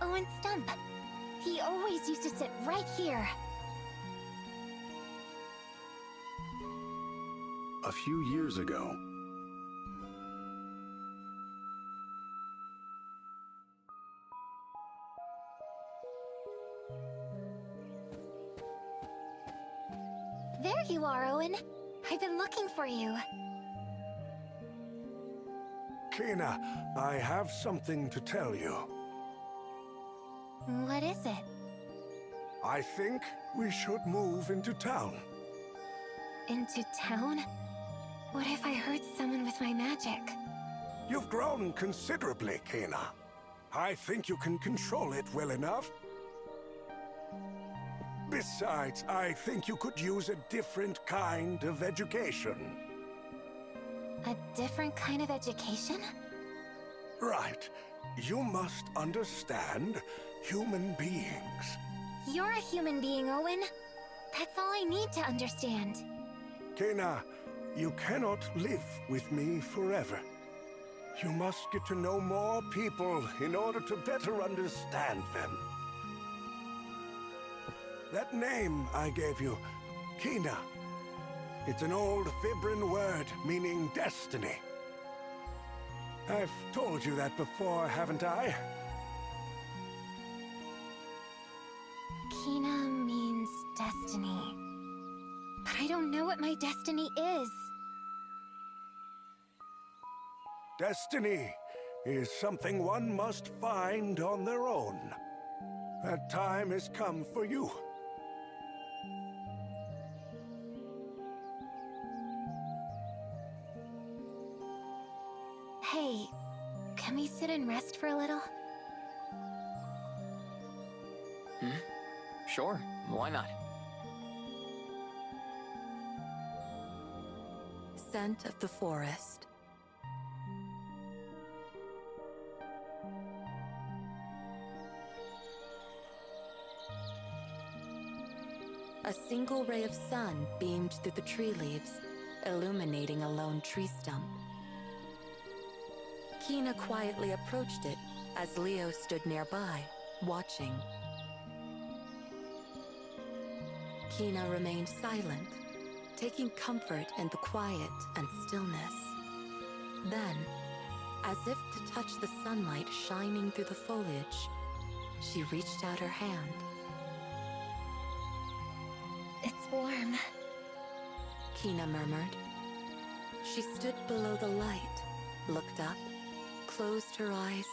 Owen Stump. He always used to sit right here. A few years ago, There you are, Owen. I've been looking for you. Kina, I have something to tell you. What is it? I think we should move into town. Into town? What if I hurt someone with my magic? You've grown considerably, Kina. I think you can control it well enough. Besides, I think you could use a different kind of education. A different kind of education? Right. You must understand human beings. You're a human being, Owen. That's all I need to understand. Kena, you cannot live with me forever. You must get to know more people in order to better understand them. That name I gave you, Kina, it's an old Fibrin word meaning destiny. I've told you that before, haven't I? Kina means destiny. But I don't know what my destiny is. Destiny is something one must find on their own. That time has come for you. Hey, can we sit and rest for a little? Sure, why not? Scent of the forest. A single ray of sun beamed through the tree leaves, illuminating a lone tree stump. Kina quietly approached it as Leo stood nearby, watching. Kina remained silent, taking comfort in the quiet and stillness. Then, as if to touch the sunlight shining through the foliage, she reached out her hand. It's warm. Kina murmured. She stood below the light, looked up, closed her eyes,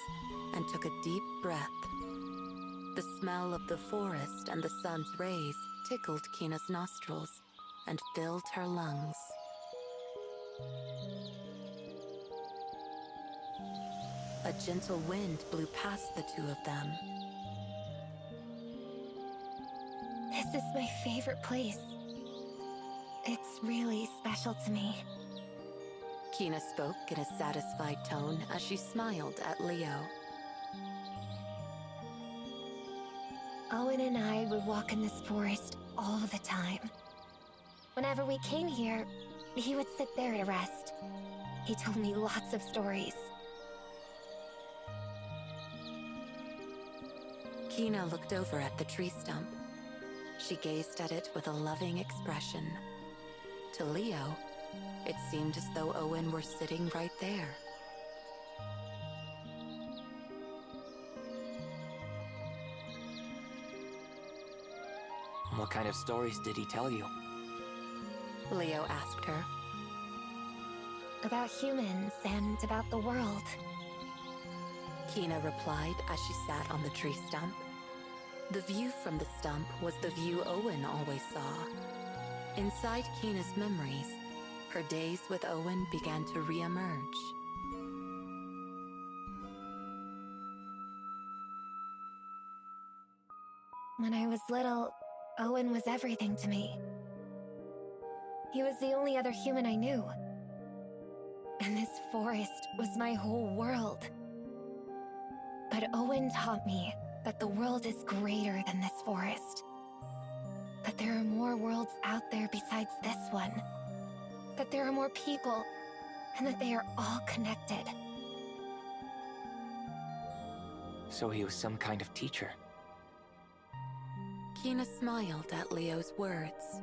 and took a deep breath. The smell of the forest and the sun's rays tickled Kina's nostrils and filled her lungs. A gentle wind blew past the two of them. This is my favorite place. It's really special to me. Kina spoke in a satisfied tone as she smiled at Leo. Owen and I would walk in this forest all the time. Whenever we came here, he would sit there to rest. He told me lots of stories. Kina looked over at the tree stump. She gazed at it with a loving expression. To Leo, it seemed as though Owen were sitting right there. What kind of stories did he tell you? Leo asked her. About humans and about the world. Kina replied as she sat on the tree stump. The view from the stump was the view Owen always saw. Inside Kina's memories, her days with Owen began to re-emerge. When I was little, Owen was everything to me. He was the only other human I knew. And this forest was my whole world. But Owen taught me that the world is greater than this forest. That there are more worlds out there besides this one. That there are more people, and that they are all connected. So he was some kind of teacher. Kina smiled at Leo's words.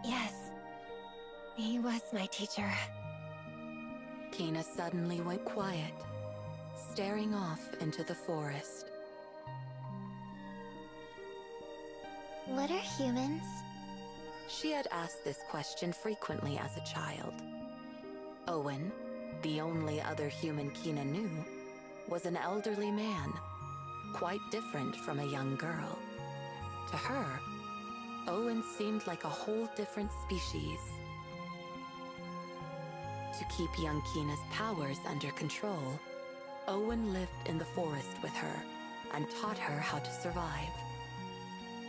Yes, he was my teacher. Kina suddenly went quiet, staring off into the forest. What are humans? She had asked this question frequently as a child. Owen, the only other human Kina knew, was an elderly man, quite different from a young girl. To her, Owen seemed like a whole different species. To keep young Kina's powers under control, Owen lived in the forest with her and taught her how to survive.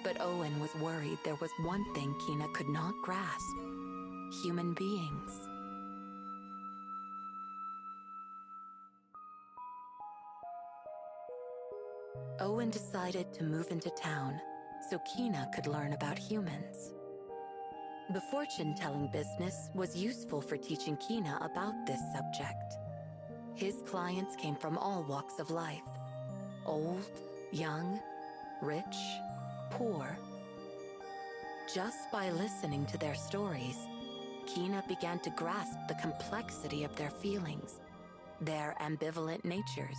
But Owen was worried there was one thing Kina could not grasp: human beings. Owen decided to move into town so Kina could learn about humans. The fortune-telling business was useful for teaching Kina about this subject. His clients came from all walks of life: old, young, rich, poor. Just by listening to their stories, Kina began to grasp the complexity of their feelings, their ambivalent natures,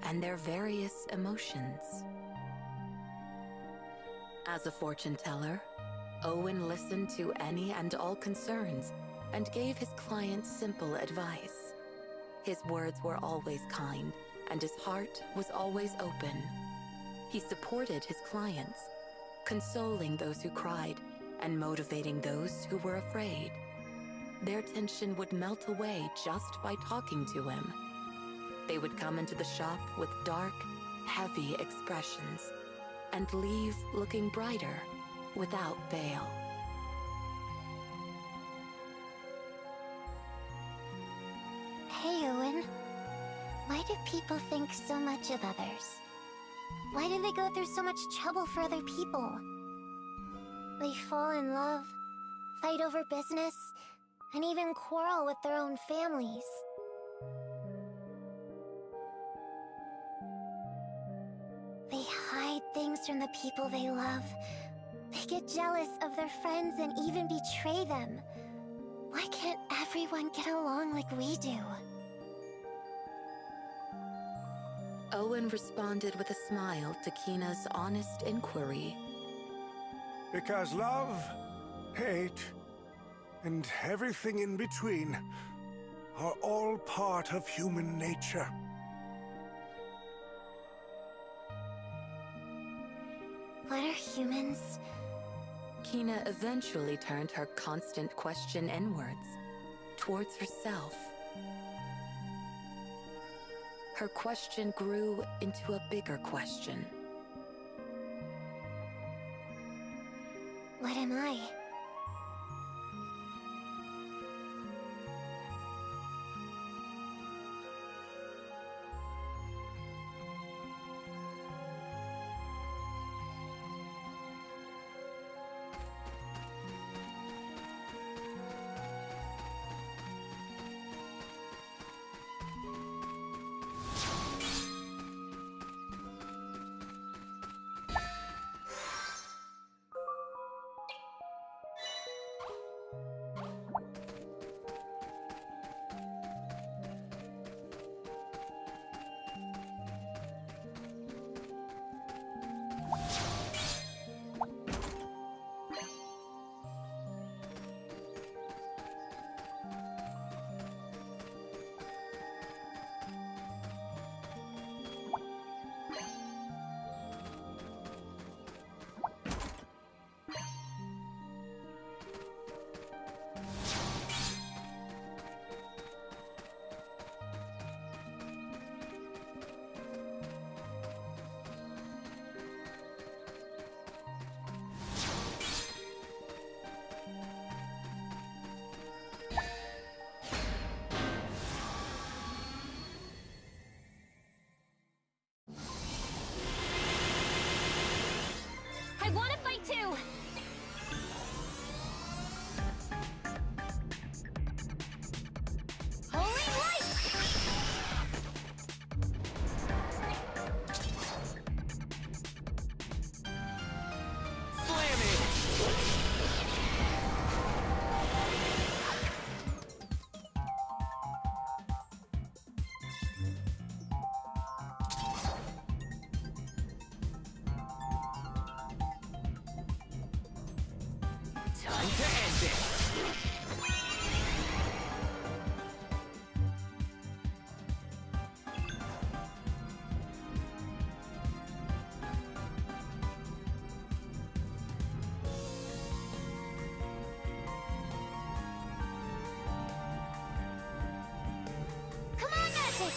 and their various emotions. As a fortune teller, Owen listened to any and all concerns and gave his clients simple advice. His words were always kind, and his heart was always open. He supported his clients, consoling those who cried and motivating those who were afraid. Their tension would melt away just by talking to him. They would come into the shop with dark, heavy expressions and leave looking brighter without fail. Hey, Owen. Why do people think so much of others? Why do they go through so much trouble for other people? They fall in love, fight over business, and even quarrel with their own families. They hide things from the people they love. They get jealous of their friends and even betray them. Why can't everyone get along like we do? Owen responded with a smile to Kina's honest inquiry. Because love, hate, and everything in between are all part of human nature. What are humans? Kina eventually turned her constant question inwards, towards herself. Her question grew into a bigger question. What am I? I want to fight too! Holy light! Time to end this! Come on, Magic!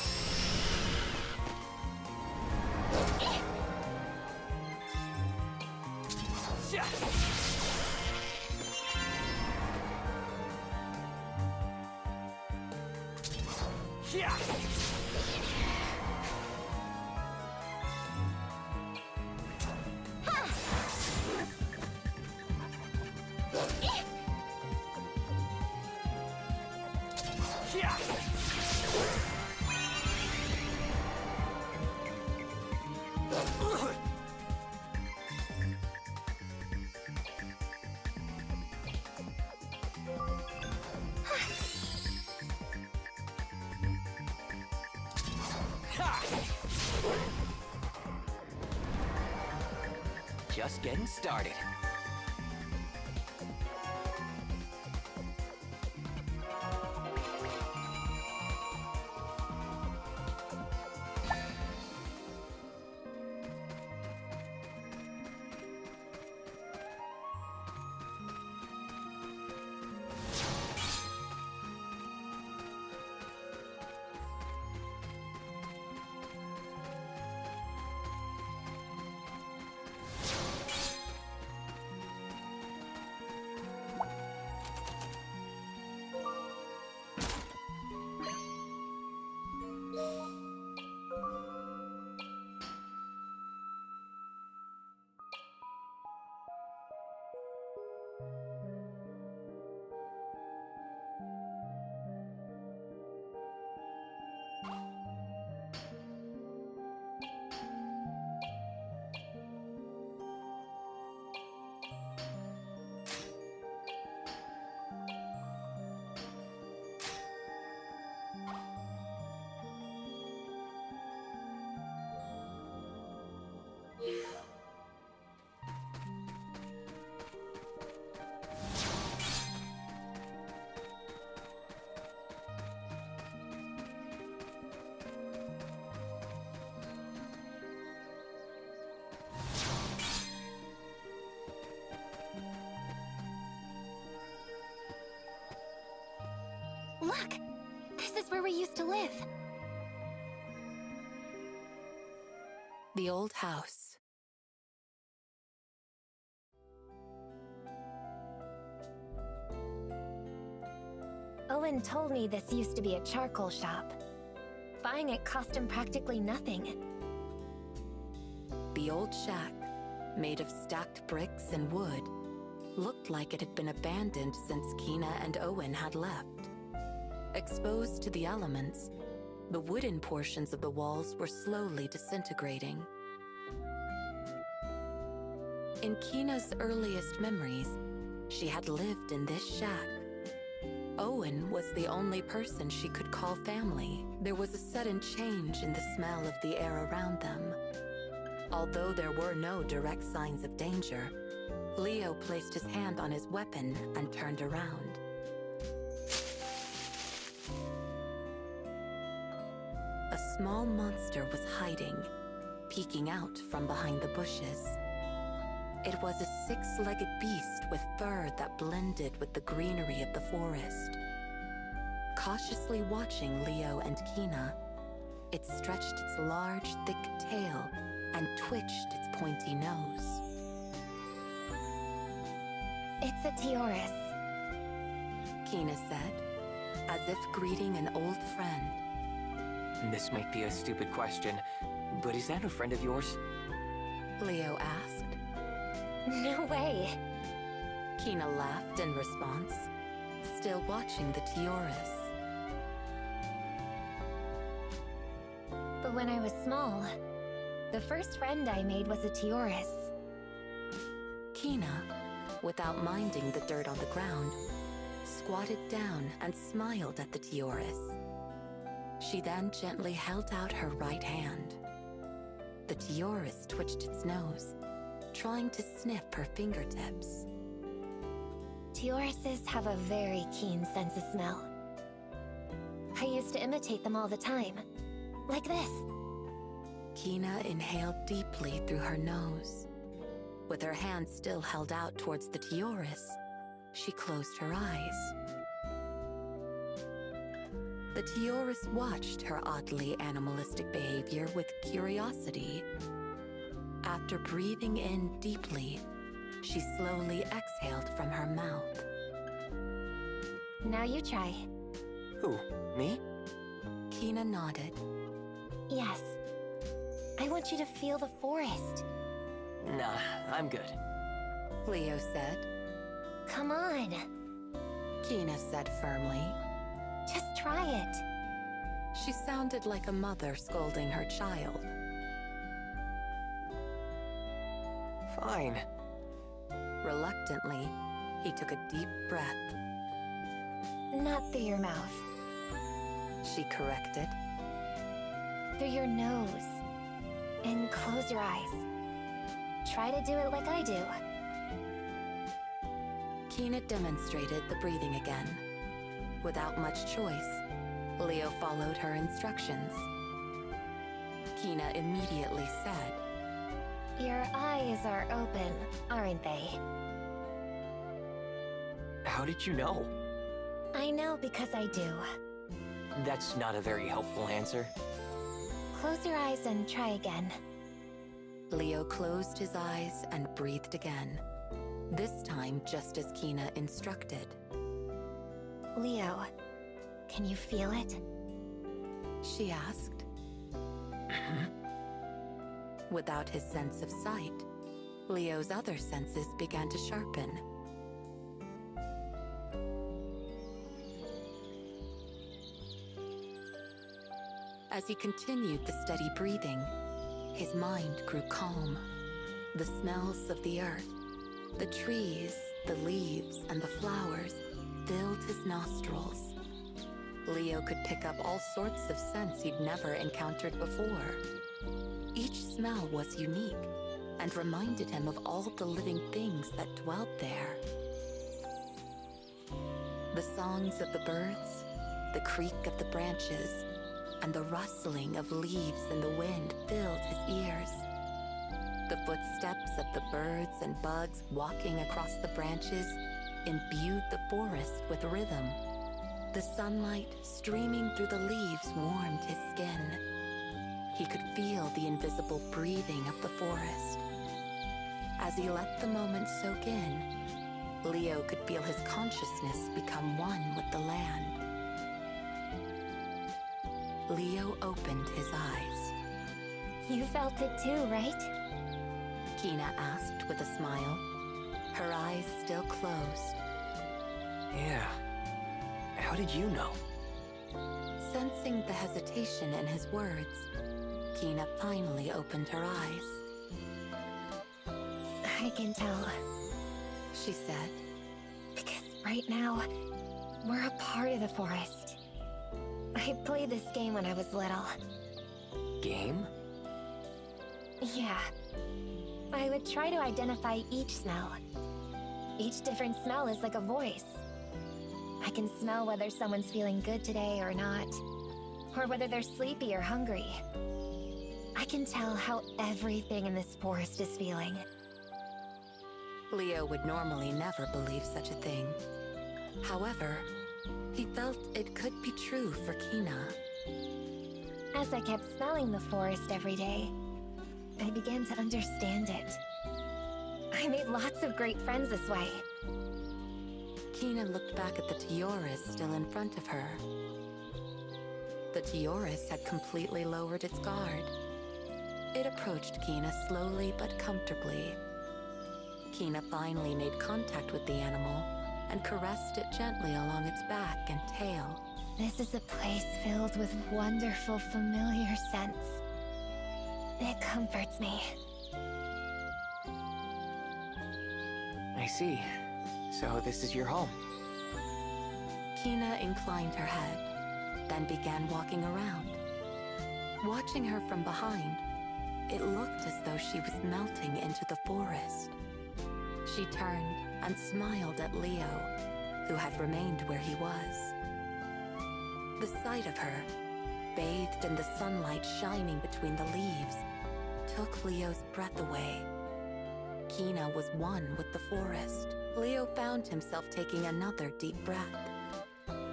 Just getting started. Look! This is where we used to live. The old house. Owen told me this used to be a charcoal shop. Buying it cost him practically nothing. The old shack, made of stacked bricks and wood, looked like it had been abandoned since Kina and Owen had left. Exposed to the elements, the wooden portions of the walls were slowly disintegrating. In Kina's earliest memories, she had lived in this shack. Owen was the only person she could call family. There was a sudden change in the smell of the air around them. Although there were no direct signs of danger, Leo placed his hand on his weapon and turned around. A small monster was hiding, peeking out from behind the bushes. It was a six-legged beast with fur that blended with the greenery of the forest. Cautiously watching Leo and Kina, it stretched its large, thick tail and twitched its pointy nose. It's a Tiorus. Kina said, as if greeting an old friend. This might be a stupid question, but is that a friend of yours? Leo asked. No way. Kina laughed in response, still watching the Tiorus. But when I was small, the first friend I made was a Tiorus. Kina, without minding the dirt on the ground, squatted down and smiled at the Tiorus. She then gently held out her right hand. The Tiorus twitched its nose, trying to sniff her fingertips. Teuruses have a very keen sense of smell. I used to imitate them all the time. Like this. Kina inhaled deeply through her nose. With her hand still held out towards the Teurus, she closed her eyes. The Teurus watched her oddly animalistic behavior with curiosity. After breathing in deeply, she slowly exhaled from her mouth. Now you try. Who? Me? Kina nodded. Yes. I want you to feel the forest. Nah, I'm good. Leo said. Come on. Kina said firmly. Just try it. She sounded like a mother scolding her child. Fine. Reluctantly, he took a deep breath. Not through your mouth. She corrected. Through your nose. And close your eyes. Try to do it like I do. Kina demonstrated the breathing again. Without much choice, Leo followed her instructions. Kina immediately said, Your eyes are open, aren't they? How did you know? I know because I do. That's not a very helpful answer. Close your eyes and try again. Leo closed his eyes and breathed again. This time just as Kina instructed. Leo, can you feel it? She asked. Without his sense of sight, Leo's other senses began to sharpen. As he continued the steady breathing, his mind grew calm. The smells of the earth, the trees, the leaves, and the flowers filled his nostrils. Leo could pick up all sorts of scents he'd never encountered before. Each smell was unique and reminded him of all the living things that dwelled there. The songs of the birds, the creak of the branches, and the rustling of leaves in the wind filled his ears. The footsteps of the birds and bugs walking across the branches imbued the forest with rhythm. The sunlight streaming through the leaves warmed his skin. He could feel the invisible breathing of the forest. As he let the moment soak in, Leo could feel his consciousness become one with the land. Leo opened his eyes. You felt it too, right? Kina asked with a smile, her eyes still closed. Yeah. How did you know? Sensing the hesitation in his words, Kina finally opened her eyes. I can tell. She said, Because right now, we're a part of the forest. I played this game when I was little. Game? Yeah. I would try to identify each smell. Each different smell is like a voice. I can smell whether someone's feeling good today or not, or whether they're sleepy or hungry. I can tell how everything in this forest is feeling. Leo would normally never believe such a thing. However, he felt it could be true for Kina. As I kept smelling the forest every day, I began to understand it. I made lots of great friends this way. Kina looked back at the Teurus still in front of her. The Teurus had completely lowered its guard. It approached Kina slowly but comfortably. Kina finally made contact with the animal and caressed it gently along its back and tail. This is a place filled with wonderful, familiar scents. It comforts me. I see. So this is your home. Kina inclined her head, then began walking around. Watching her from behind, it looked as though she was melting into the forest. She turned and smiled at Leo, who had remained where he was. The sight of her, bathed in the sunlight shining between the leaves, took Leo's breath away. Kina was one with the forest. Leo found himself taking another deep breath.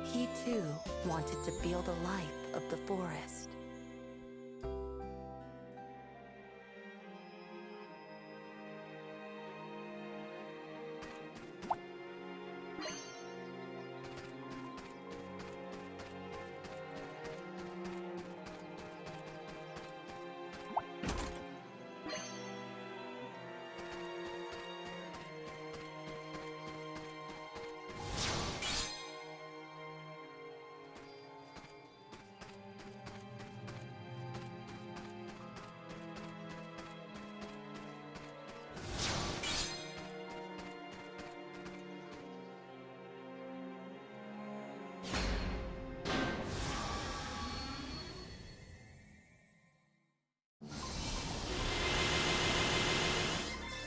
He too wanted to feel the life of the forest.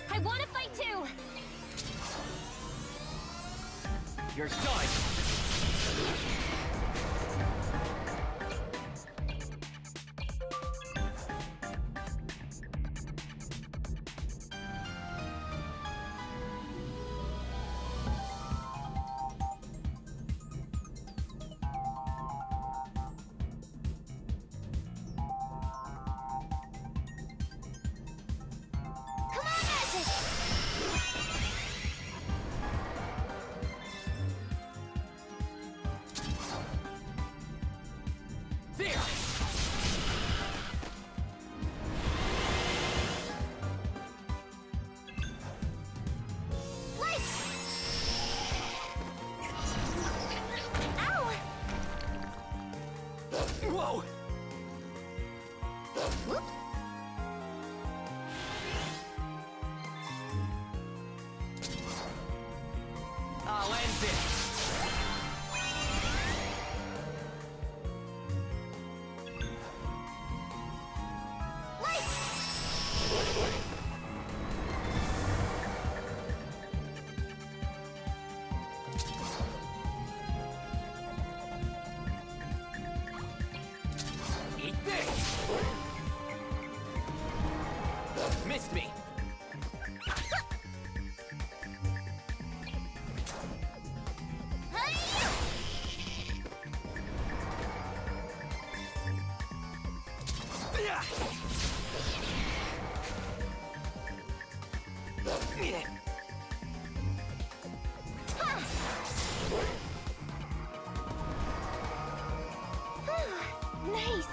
I want to fight too! You're done! There! Ow! Whoa! Whoops! I'll end this! Eat this! Missed me! Nice!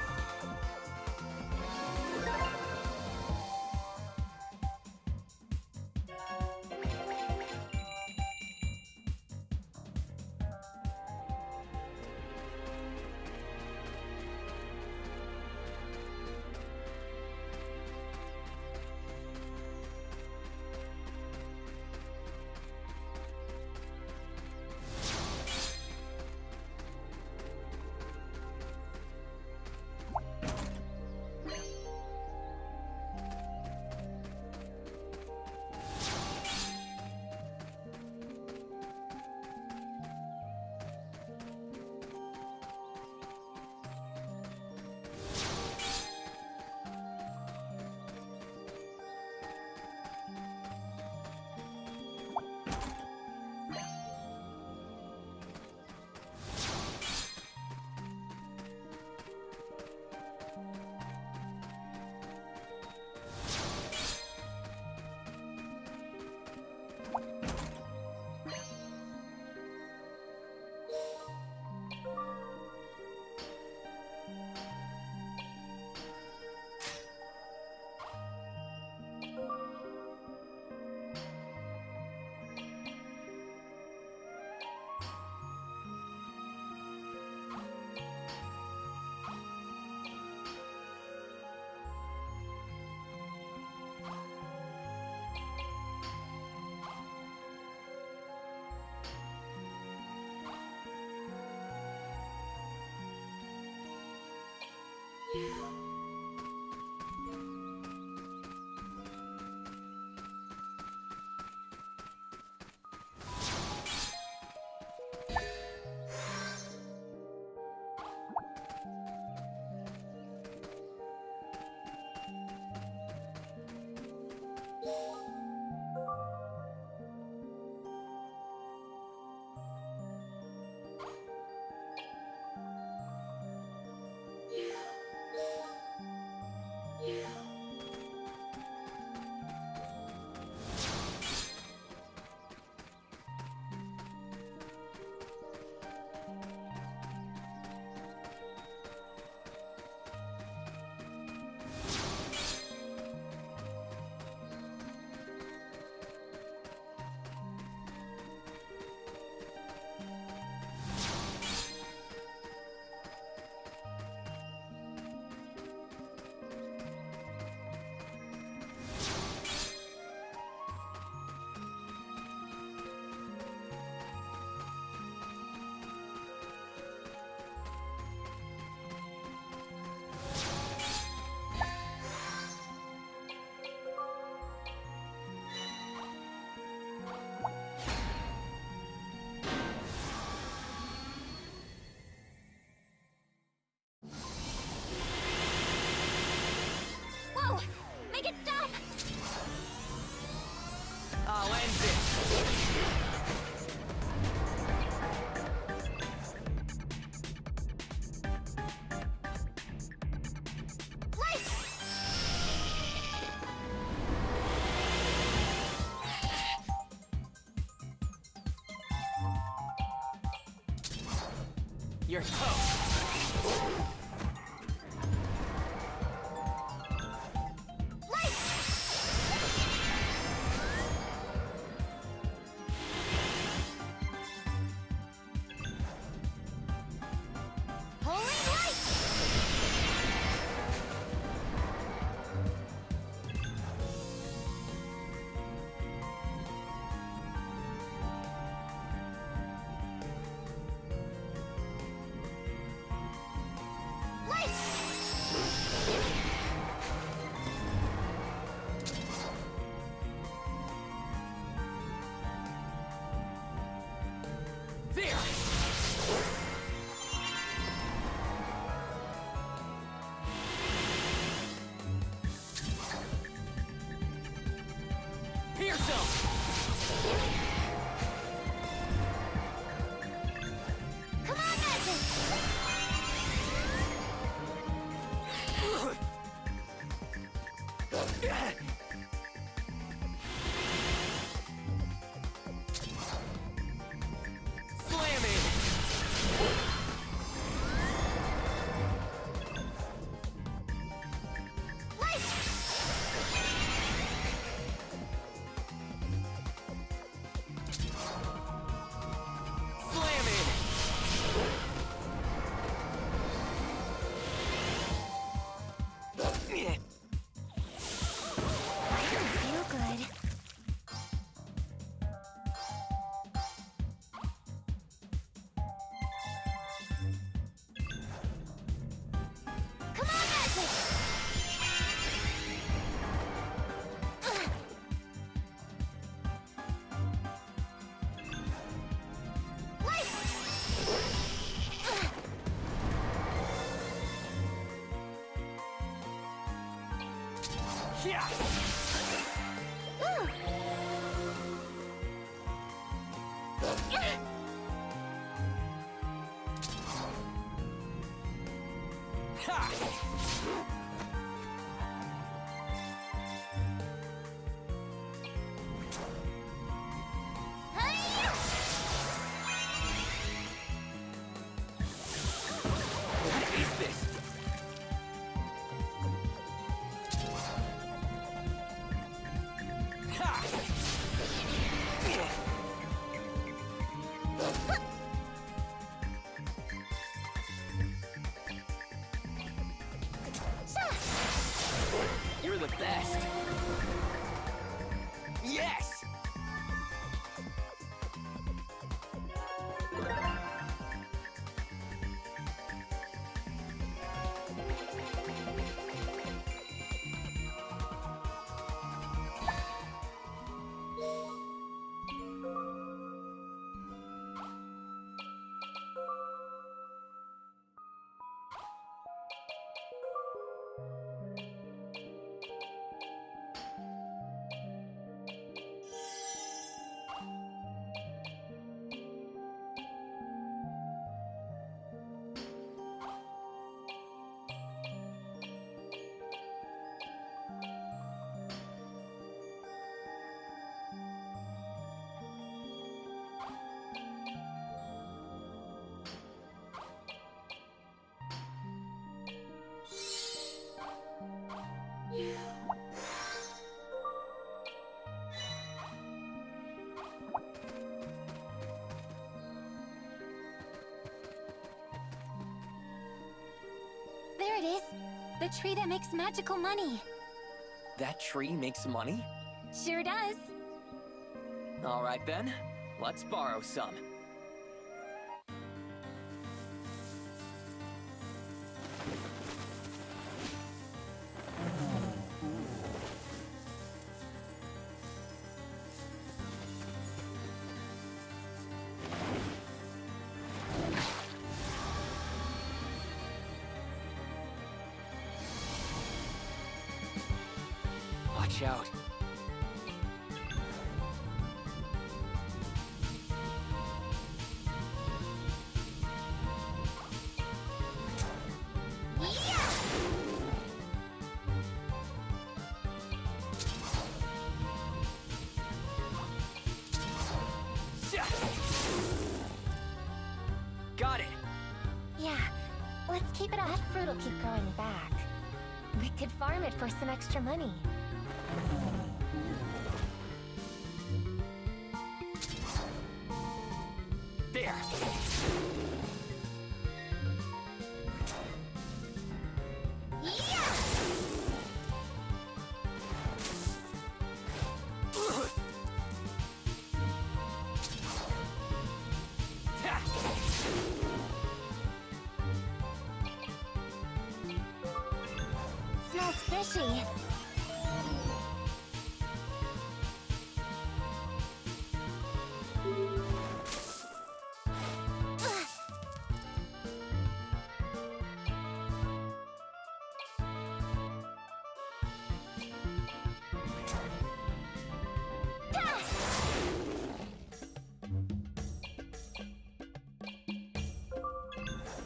You're toast! There! Here's some! Come on, Magic! Slamming! Slamming! I don't feel good. Come on, Magic! Yeah! Ha! What is this? Ha! You're the best. Yes! There it is. The tree that makes magical money. That tree makes money? Sure does. All right then, let's borrow some. Watch out. Got it. it'll keep growing back. We could farm it for some extra money. There! Smells fishy.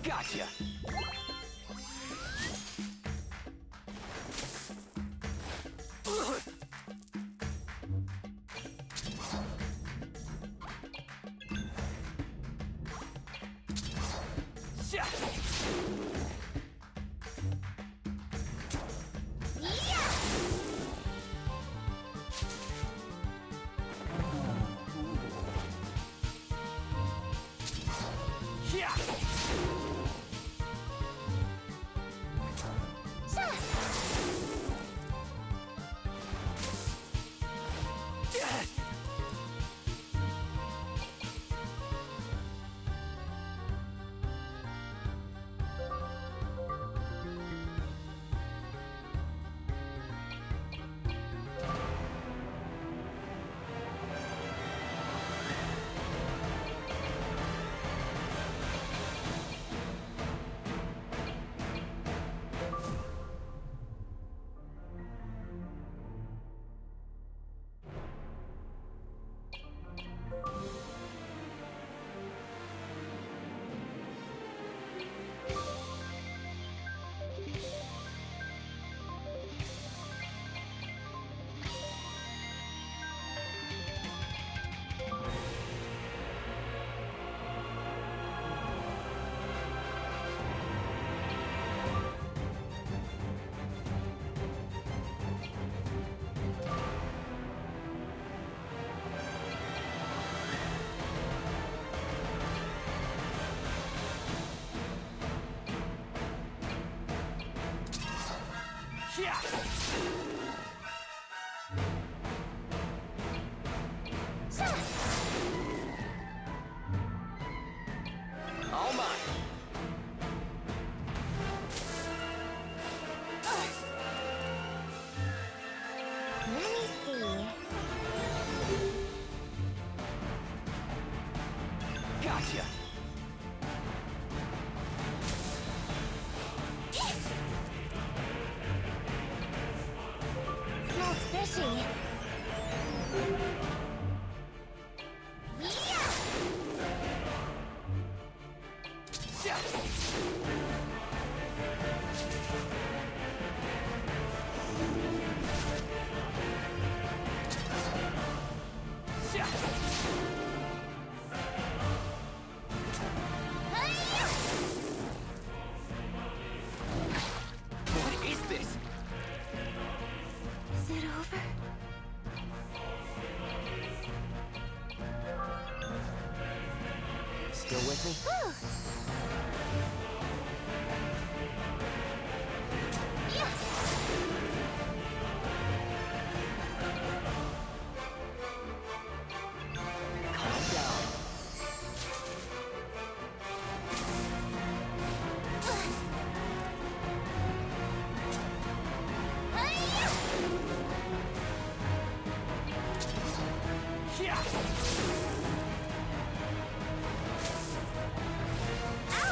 Gotcha! All mine. Let me see. Gotcha! Smells fishy. What is this? Is it over? Still with me? Whew. Yeah. Calm down. Ow!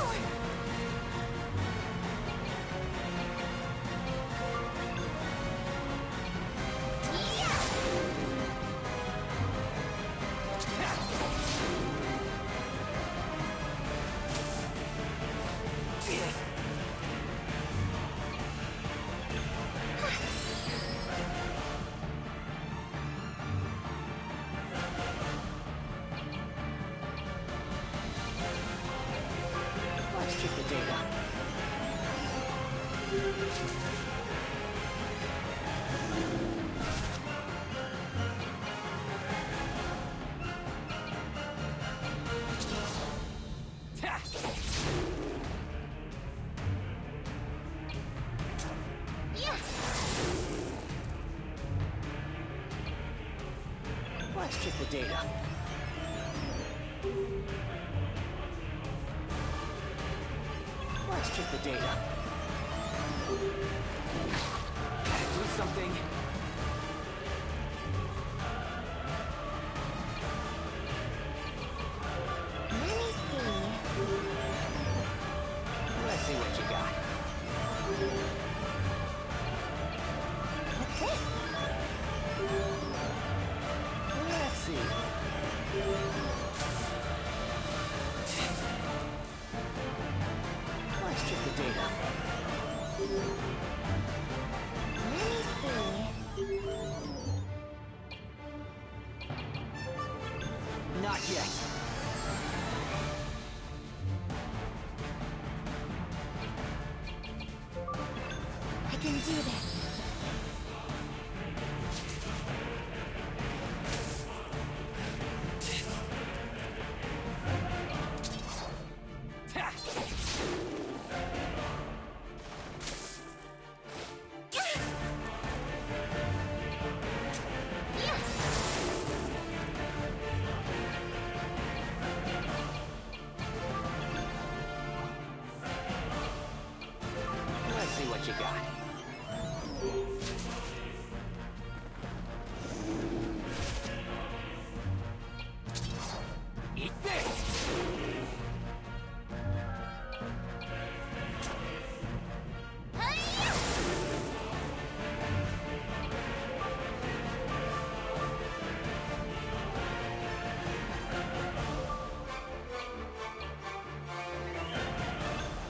Let's check the data. Let's check the data. Gotta do something. Let me see. Let's see what you got. What's this? Let's see. Let's check the data. Let me see. Not yet. I can do this. Ha! Let's see what you got. Eat this!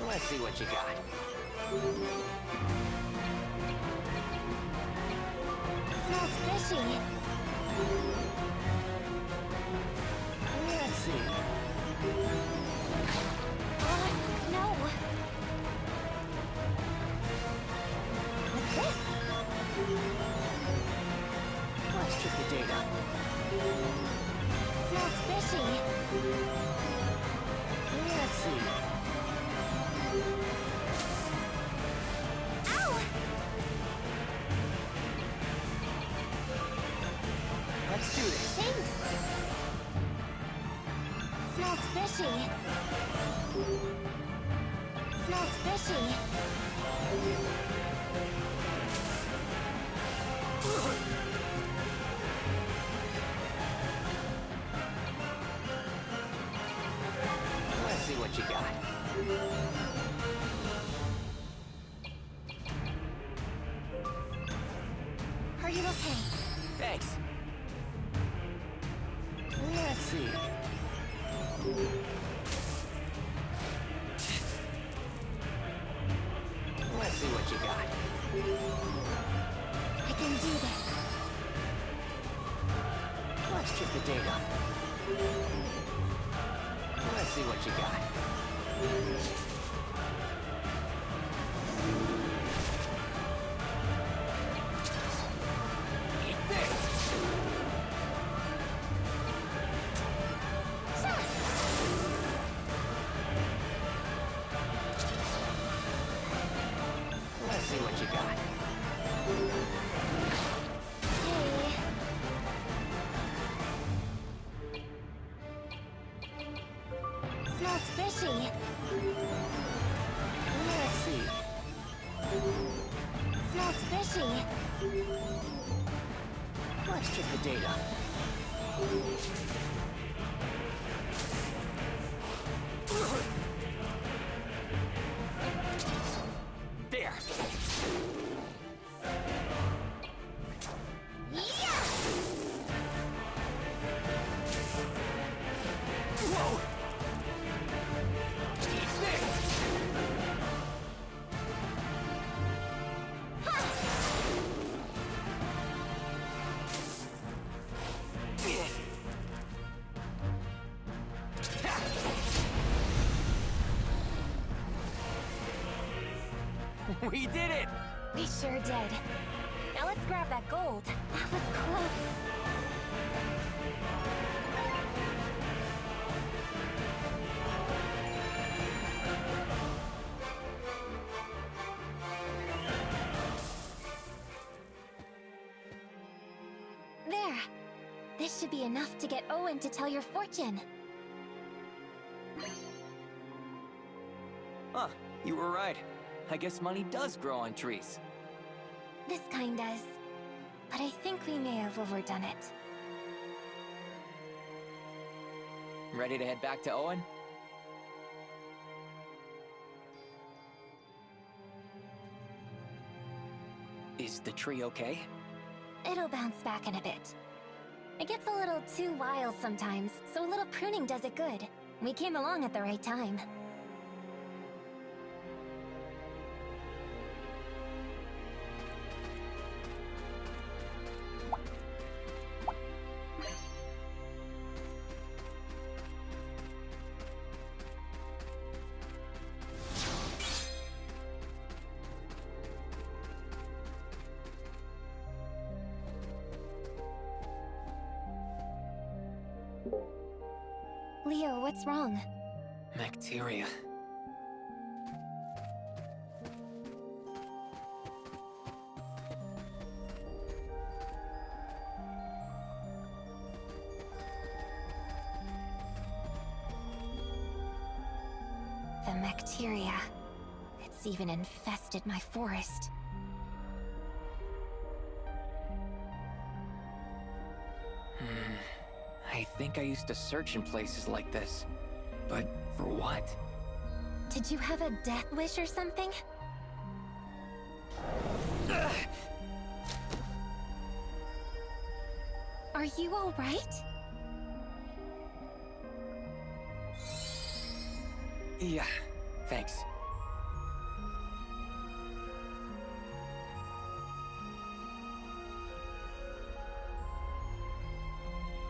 Let's see what you got. Smells fishy. Let's see. No. What's this? Let's check the data. Smells fishy. Let's see. Ow! Let's do this. Thanks. Smells fishy. Smells fishy. Let's see what you got. Are you okay? Thanks. Let's see. Let's see what you got. I can do this. Let's check the data. Let's see what you got. Eat this! Let's see what you got. Hey. Smells fishy. Let's see. Smells fishy. Let's check the data. There! Yeah! Whoa! Eat this! We did it! We sure did. Now let's grab that gold. That was close. There. This should be enough to get Owen to tell your fortune. Huh, you were right. I guess money does grow on trees. This kind does. But I think we may have overdone it. Ready to head back to Owen? Is the tree okay? It'll bounce back in a bit. It gets a little too wild sometimes, so a little pruning does it good. We came along at the right time. Leo, what's wrong? Bacteria. The bacteria. It's even infested my forest. I think I used to search in places like this. But for what? Did you have a death wish or something? Are you all right? Yeah, thanks.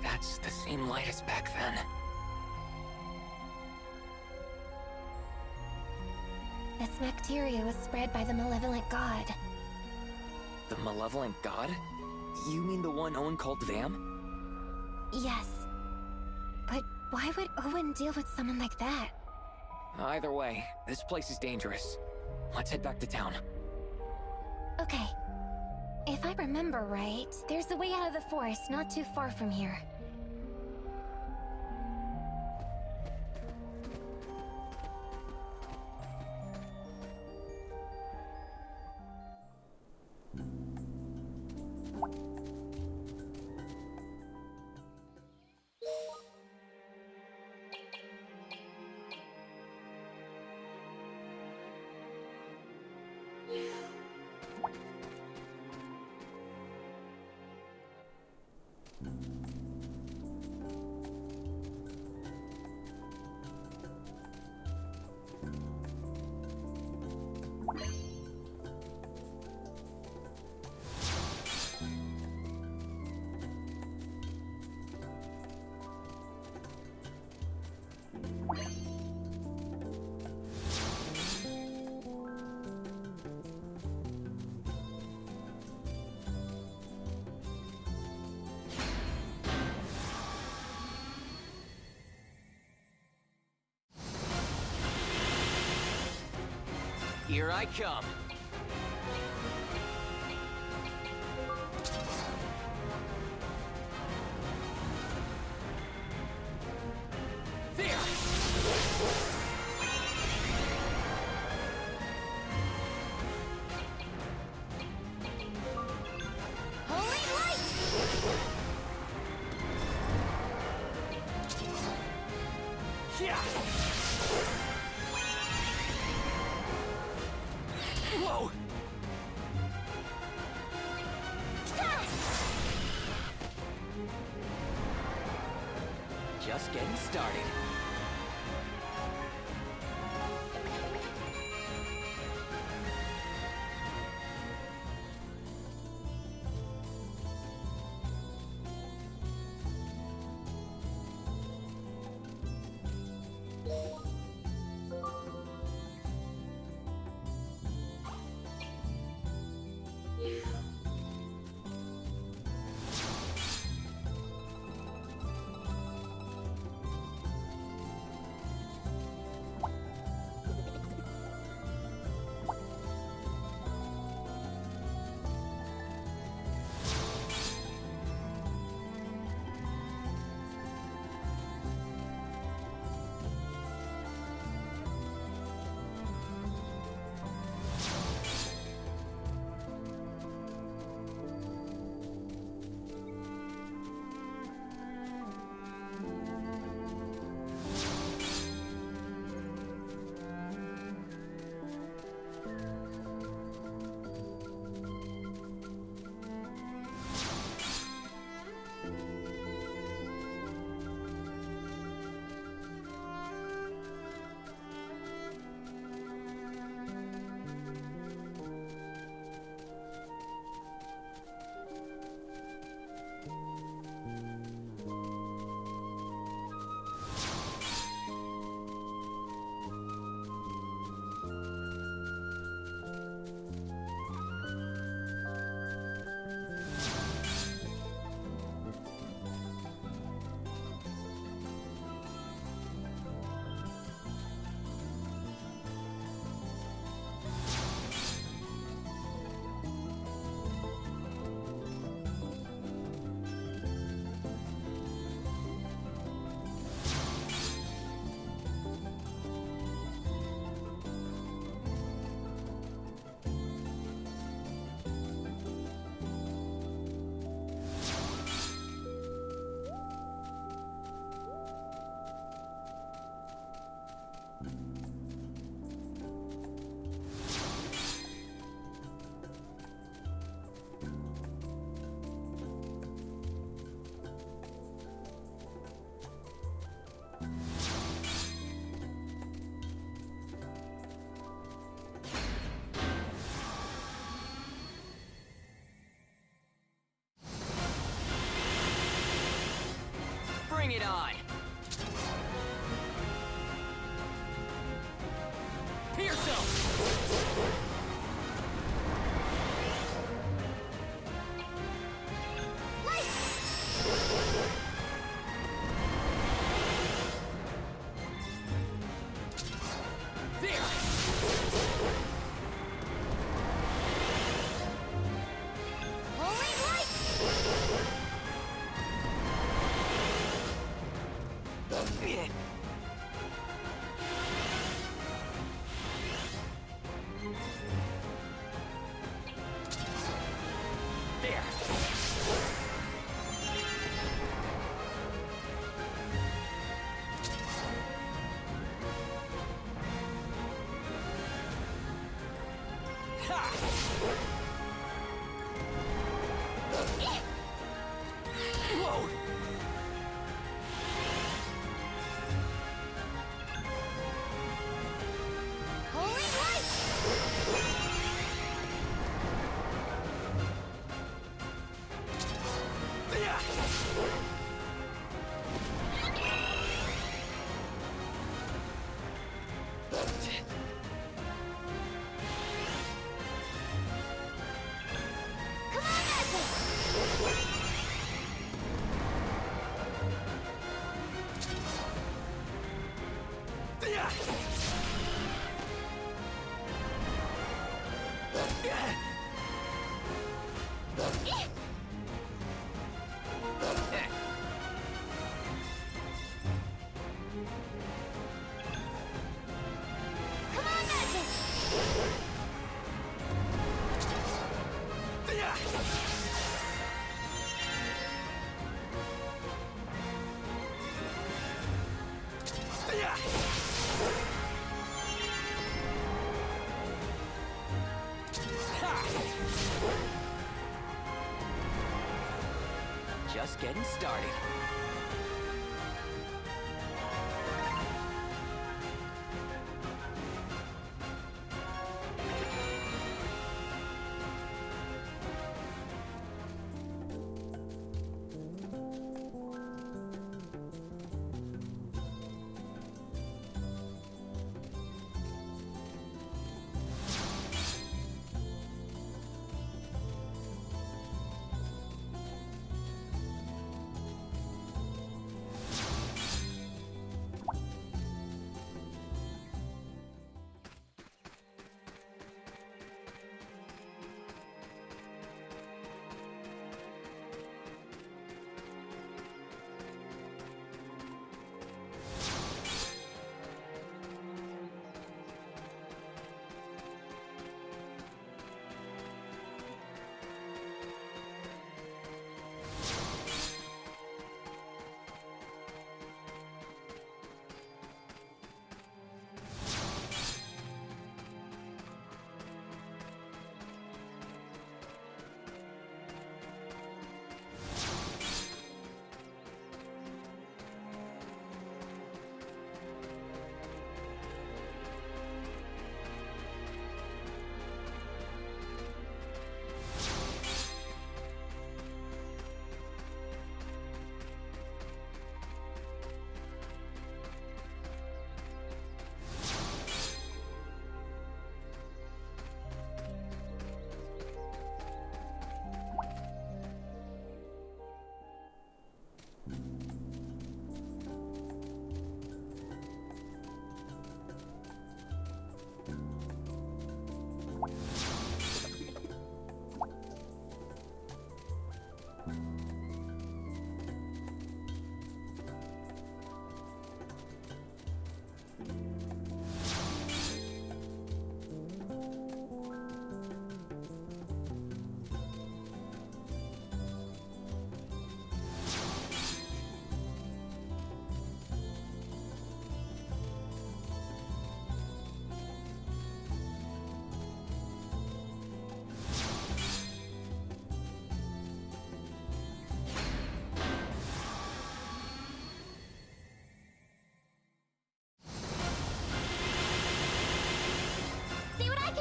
That's the same light as back then. This bacteria was spread by the malevolent god. The malevolent god? You mean the one Owen called Vam? Yes. But why would Owen deal with someone like that? Either way, this place is dangerous. Let's head back to town. Okay. If I remember right, there's a way out of the forest not too far from here. Here I come. There! Holy light! Yeah! Whoa! Just getting started. it on! Pierce him! Whoa! Holy light! Come on, Magic! Come on, Magic! Just getting started.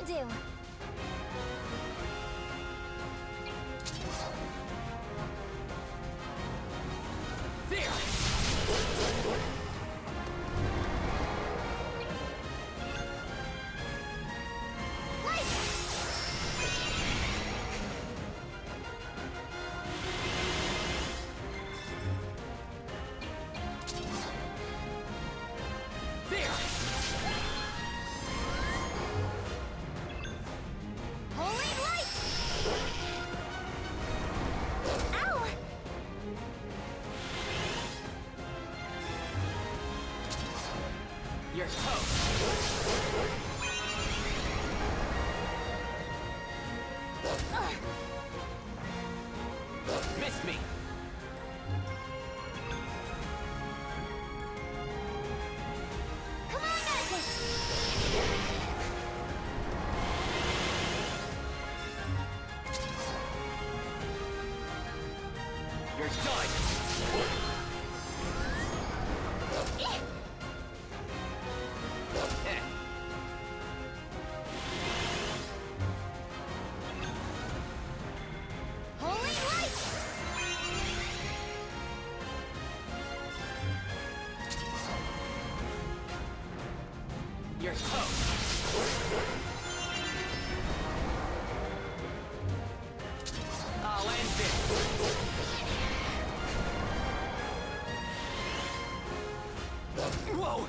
Do. There! You're toast. Missed me. Come on, Magic! You're done. Eh. Holy light! You're toast. I'll end this. Whoa!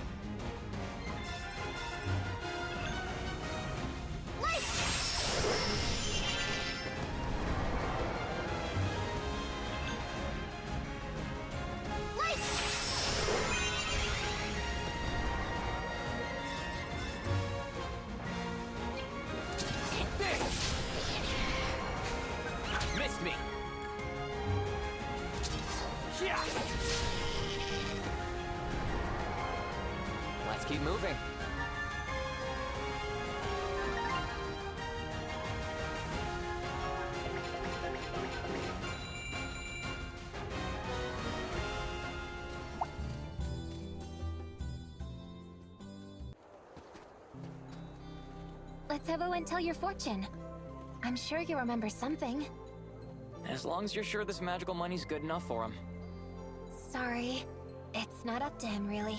Eat this! Missed me. Yeah. Let's keep moving. Let's have Owen tell your fortune. I'm sure you remember something. As long as you're sure this magical money's good enough for him. Sorry. It's not up to him, really.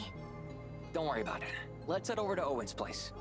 Don't worry about it. Let's head over to Owen's place.